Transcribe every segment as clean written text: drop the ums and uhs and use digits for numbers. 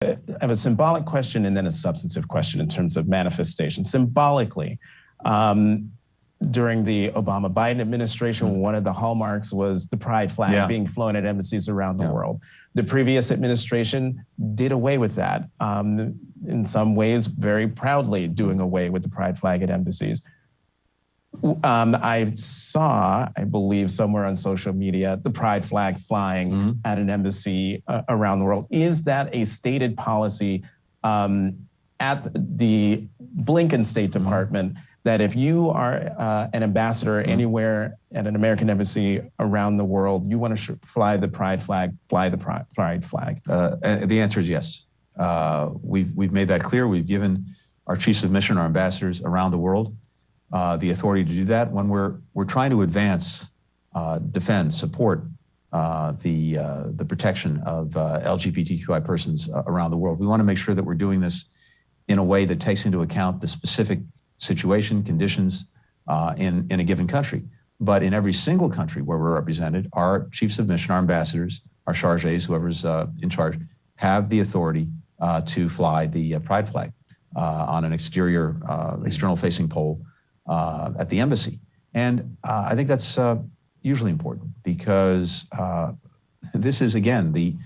I have a symbolic question and then a substantive question in terms of manifestation. Symbolically, during the Obama-Biden administration, one of the hallmarks was the pride flag being flown at embassies around the world. The previous administration did away with that, in some ways very proudly doing away with the pride flag at embassies. I saw, I believe, somewhere on social media, the pride flag flying at an embassy around the world. Is that a stated policy at the Blinken State Department that if you are an ambassador anywhere at an American embassy around the world, you want to fly the pride flag, fly the pride flag? The answer is yes. We've made that clear. We've given our chiefs of mission, our ambassadors around the world, the authority to do that when we're trying to advance, defend, support the protection of LGBTQI persons around the world. We want to make sure that we're doing this in a way that takes into account the specific situation, conditions in a given country. But in every single country where we're represented, our chiefs of mission, our ambassadors, our chargés, whoever's in charge, have the authority to fly the pride flag on an external facing pole at the embassy. And I think that's usually important because this is, again, the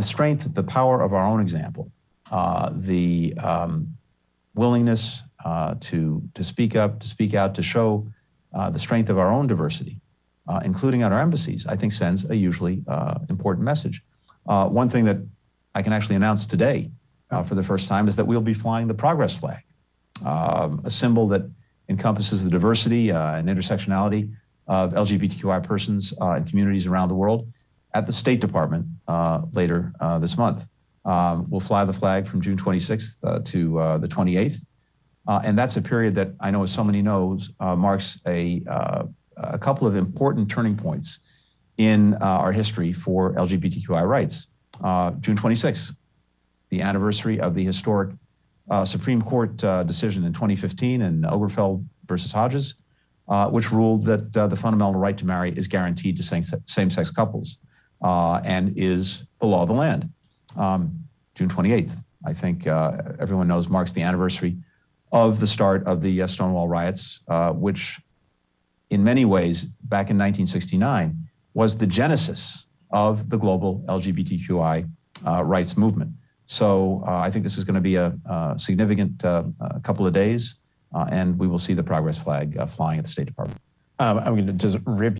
strength, the power of our own example, the willingness to speak up, to speak out, to show the strength of our own diversity, including at our embassies, I think sends a usually important message. One thing that I can actually announce today for the first time is that we'll be flying the progress flag, a symbol that encompasses the diversity and intersectionality of LGBTQI persons and communities around the world at the State Department later this month. We'll fly the flag from June 26th to the 28th. And that's a period that I know, as so many knows, marks a couple of important turning points in our history for LGBTQI rights. June 26th, the anniversary of the historic Supreme Court decision in 2015 in Obergefell versus Hodges, which ruled that the fundamental right to marry is guaranteed to same-sex couples and is the law of the land. June 28th, I think everyone knows, marks the anniversary of the start of the Stonewall riots, which in many ways, back in 1969, was the genesis of the global LGBTQI rights movement. So I think this is going to be a significant couple of days, and we will see the progress flag flying at the State Department. I'm going to just rip